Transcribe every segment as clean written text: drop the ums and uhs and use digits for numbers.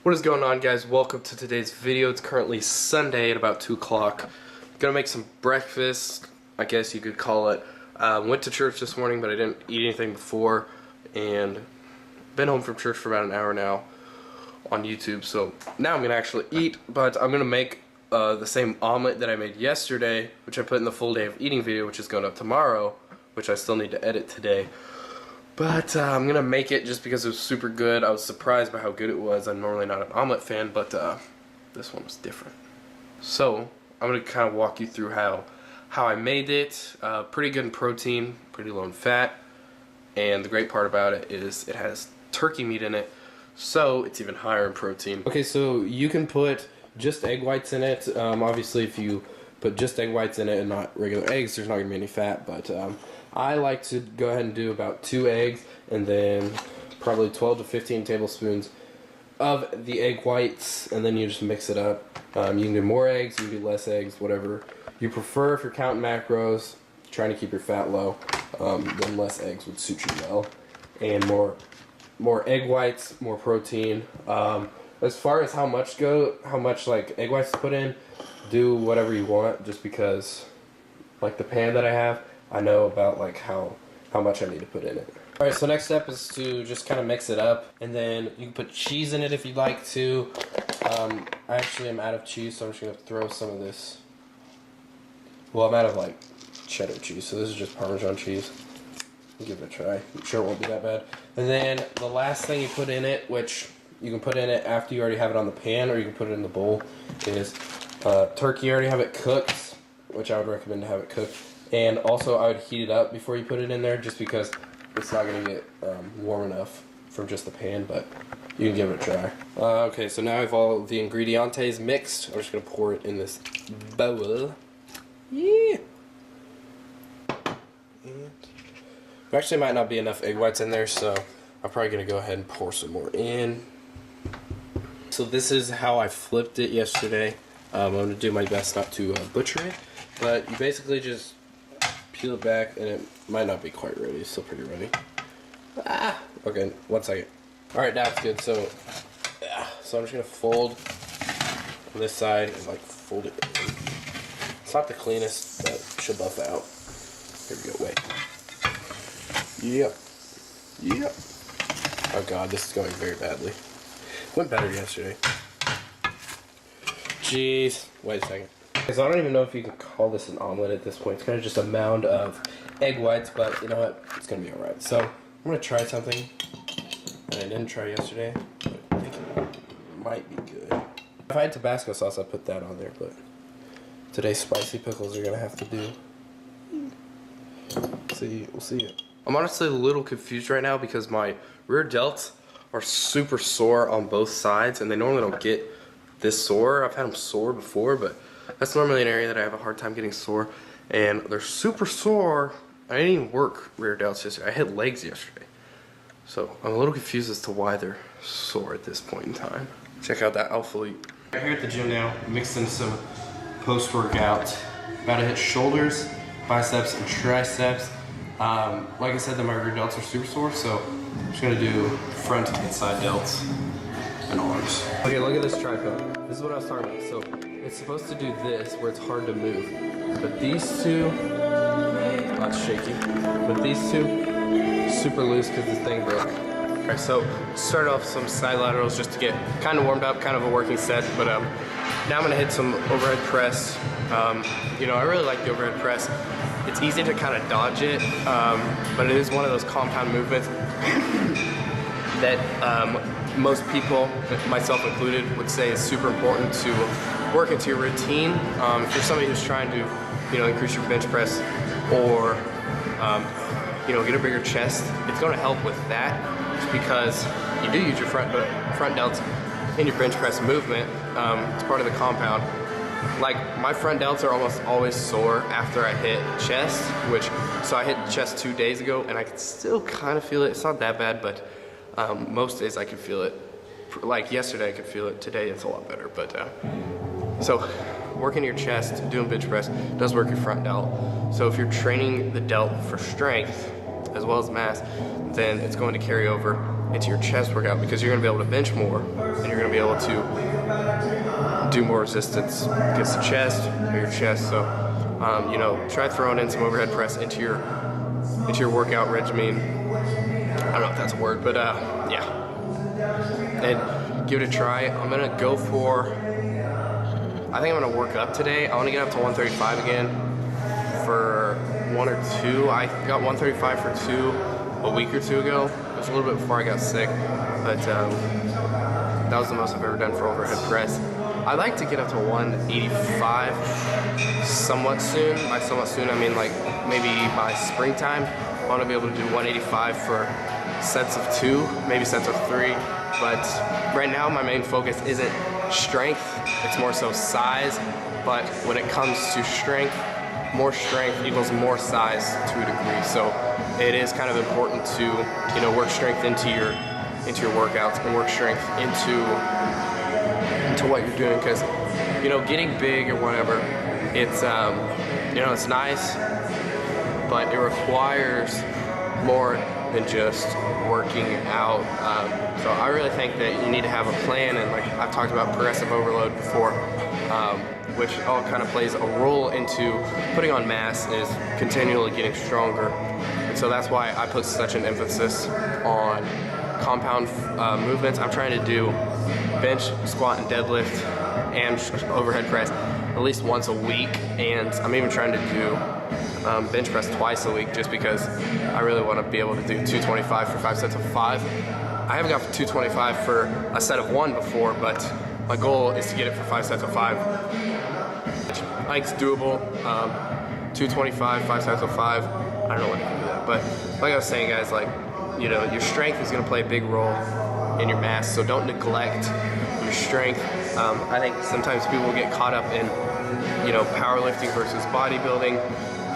What is going on, guys? Welcome to today's video. It's currently Sunday at about 2 o'clock. Gonna make some breakfast, I guess you could call it. Went to church this morning, but I didn't eat anything before, and been home from church for about an hour now on YouTube. So now I'm gonna actually eat, but I'm gonna make the same omelet that I made yesterday, which I put in the full day of eating video, which is going up tomorrow, which I still need to edit today. But I'm gonna make it just because it was super good. I was surprised by how good it was. I'm normally not an omelet fan, but this one was different. So I'm gonna kind of walk you through how I made it. Pretty good in protein, pretty low in fat, and the great part about it is it has turkey meat in it, so it's even higher in protein. Okay, so you can put just egg whites in it. Obviously, if you put just egg whites in it and not regular eggs, there's not gonna be any fat, but I like to go ahead and do about 2 eggs and then probably 12 to 15 tablespoons of the egg whites, and then you just mix it up. You can do more eggs, you can do less eggs, whatever you prefer. If you're counting macros, trying to keep your fat low, then less eggs would suit you well. And more egg whites, more protein. As far as how much like egg whites to put in, do whatever you want, just because like the pan that I have, I know about like how much I need to put in it. Alright, so next step is to just kind of mix it up, and then you can put cheese in it if you'd like to. I actually am out of cheese, so I'm just going to throw some of this. Well, I'm out of like cheddar cheese, so this is just Parmesan cheese. Give it a try. I'm sure it won't be that bad. And then the last thing you put in it, which you can put in it after you already have it on the pan, or you can put it in the bowl, is turkey. I already have it cooked, which I would recommend to have it cooked. And also I would heat it up before you put it in there, just because it's not going to get warm enough from just the pan, but you can give it a try. Okay, so now I have all the ingredientes mixed. I'm just going to pour it in this bowl. Yeah. And there actually might not be enough egg whites in there, so I'm probably going to go ahead and pour some more in. So this is how I flipped it yesterday. I'm going to do my best not to butcher it, but you basically just peel it back, and it might not be quite ready. It's still pretty ready. Okay, 1 second. Alright, now it's good. So I'm just gonna fold on this side and like fold it in. It's not the cleanest, but it should buff out. Here we go, wait. Yep. Oh god, this is going very badly. Went better yesterday. Jeez. Wait a second. So I don't even know if you can call this an omelet at this point. It's kind of just a mound of egg whites, but you know what? It's going to be alright. So I'm going to try something that I didn't try yesterday, but I think it might be good. If I had Tabasco sauce, I'd put that on there, but today's spicy pickles are going to have to do. We'll see it. I'm honestly a little confused right now because my rear delts are super sore on both sides, and they normally don't get this sore. I've had them sore before, but that's normally an area that I have a hard time getting sore, and they're super sore. I didn't even work rear delts yesterday. I hit legs yesterday. So I'm a little confused as to why they're sore at this point in time. Check out that Alpha Elite. I'm here at the gym now, mixing some post-workout. About to hit shoulders, biceps, and triceps. Like I said, my rear delts are super sore, so I'm just gonna do front and side delts and arms. Okay, look at this tripod. This is what I was talking about. So it's supposed to do this, where it's hard to move. But these two, that's shaky. But these two, super loose because this thing broke. Alright, so start off some side laterals just to get kind of warmed up, kind of a working set. But now I'm gonna hit some overhead press. You know, I really like the overhead press. It's easy to kind of dodge it, but it is one of those compound movements that most people, myself included, would say is super important to work into your routine. If you're somebody who's trying to, you know, increase your bench press or, you know, get a bigger chest, it's going to help with that, just because you do use your front delts in your bench press movement. It's part of the compound. Like, my front delts are almost always sore after I hit chest, so I hit chest 2 days ago, and I can still kind of feel it. It's not that bad, but most days I can feel it. Like yesterday I could feel it, today it's a lot better. But so working your chest, doing bench press does work your front delt. So if you're training the delt for strength as well as mass, then it's going to carry over into your chest workout, because you're gonna be able to bench more and you're gonna be able to do more resistance against the chest or your chest. So, you know, try throwing in some overhead press into your workout regimen. I don't know if that's a word, but yeah. And give it a try. I'm gonna go for, I think I'm gonna work up today. I wanna get up to 135 again for 1 or 2. I got 135 for 2 a week or 2 ago. It was a little bit before I got sick, but that was the most I've ever done for overhead press. I'd like to get up to 185 somewhat soon. By somewhat soon, I mean like maybe by springtime. I want to be able to do 185 for sets of 2, maybe sets of 3. But right now, my main focus isn't strength. It's more so size. But when it comes to strength, more strength equals more size to a degree. So it is kind of important to, you know, work strength into your workouts and work strength into what you're doing, because, you know, getting big or whatever, it's you know, it's nice, but it requires more than just working out. So I really think that you need to have a plan, and like I've talked about progressive overload before, which all kind of plays a role into putting on mass, is continually getting stronger. And so that's why I put such an emphasis on compound movements. I'm trying to do bench, squat, and deadlift and overhead press at least once a week, and I'm even trying to do bench press twice a week, just because I really want to be able to do 225 for 5 sets of 5. I haven't got 225 for a set of 1 before, but my goal is to get it for 5 sets of 5. I think it's doable. 225, 5 sets of 5. I don't know when I can do that, but like I was saying, guys, like, you know, your strength is going to play a big role in your mass, so don't neglect your strength. I think sometimes people get caught up in, you know, powerlifting versus bodybuilding,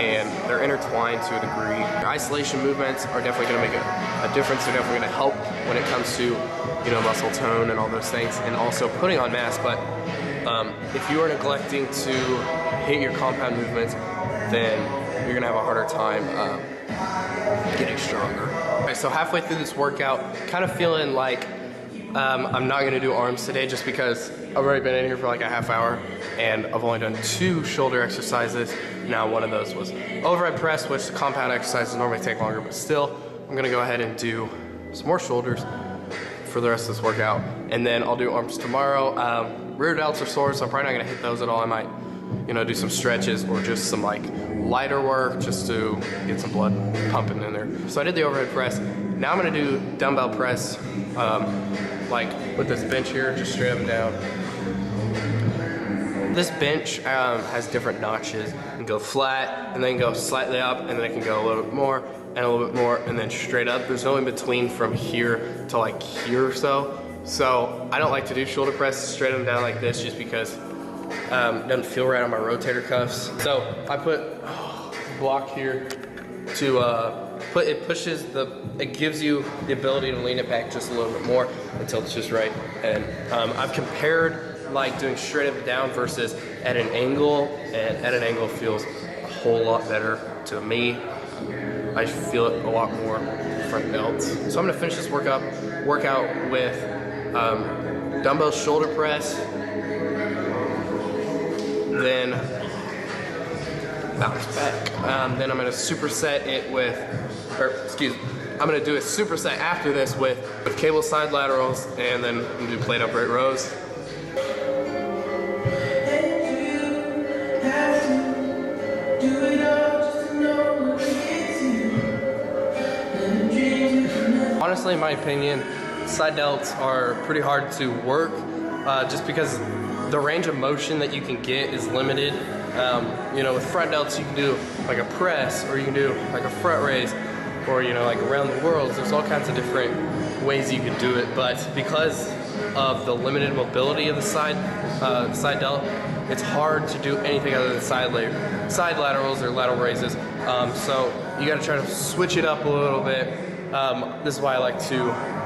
and they're intertwined to a degree. Your isolation movements are definitely going to make a difference. They're definitely going to help when it comes to, you know, muscle tone and all those things, and also putting on mass. But if you are neglecting to hit your compound movements, then you're going to have a harder time getting stronger. Alright, so halfway through this workout, kind of feeling like I'm not going to do arms today, just because I've already been in here for like a half hour and I've only done 2 shoulder exercises. Now one of those was overhead press, which the compound exercises normally take longer, but still I'm going to go ahead and do some more shoulders for the rest of this workout, and then I'll do arms tomorrow. Rear delts are sore, so I'm probably not going to hit those at all. I might, you know, do some stretches or just some like lighter work just to get some blood pumping in there. So I did the overhead press. Now I'm gonna do dumbbell press, like with this bench here, just straight up and down. This bench has different notches. It can go flat, and then go slightly up, and then it can go a little bit more, and a little bit more, and then straight up. There's no in between from here to like here or so. So I don't like to do shoulder press straight up and down like this, just because it doesn't feel right on my rotator cuffs. So I put block here to it gives you the ability to lean it back just a little bit more until it's just right. And I've compared like doing straight up and down versus at an angle, and at an angle feels a whole lot better to me. I feel it a lot more front delts. So I'm gonna finish this workout with dumbbell shoulder press, then bounce back. Then I'm gonna superset it with, I'm gonna do a superset after this with cable side laterals, and then I'm gonna do plate upright rows. Honestly, in my opinion, side delts are pretty hard to work, just because the range of motion that you can get is limited. You know, with front delts you can do like a press, or you can do like a front raise, or, you know, like around the world. There's all kinds of different ways you can do it, but because of the limited mobility of the side delt, it's hard to do anything other than side laterals or lateral raises. So you got to try to switch it up a little bit. This is why I like to,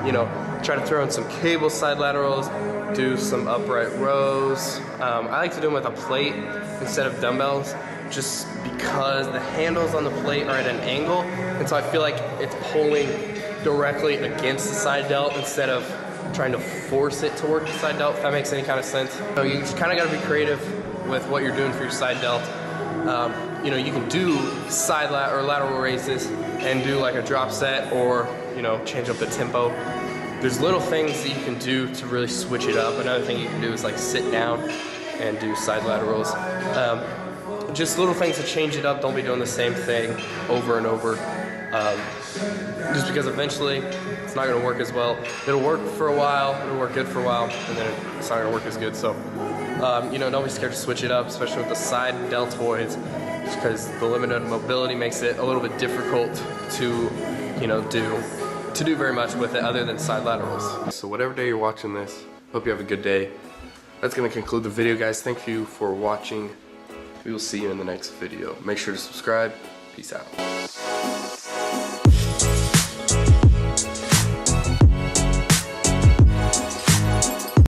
you know, try to throw in some cable side laterals, do some upright rows. I like to do them with a plate instead of dumbbells, just because the handles on the plate are at an angle, and so I feel like it's pulling directly against the side delt instead of trying to force it to work the side delt, if that makes any kind of sense. So you just kind of got to be creative with what you're doing for your side delt. You know, you can do side or lateral raises and do like a drop set, or, you know, change up the tempo. There's little things that you can do to really switch it up. Another thing you can do is like sit down and do side laterals. Just little things to change it up. Don't be doing the same thing over and over. Just because eventually it's not going to work as well. It'll work for a while, it'll work good for a while, and then it's not going to work as good. So, you know, don't be scared to switch it up, especially with the side deltoids, just because the limited mobility makes it a little bit difficult to, you know, do very much with it other than side laterals. So whatever day you're watching this, hope you have a good day. That's going to conclude the video, guys. Thank you for watching. We will see you in the next video. Make sure to subscribe. Peace out.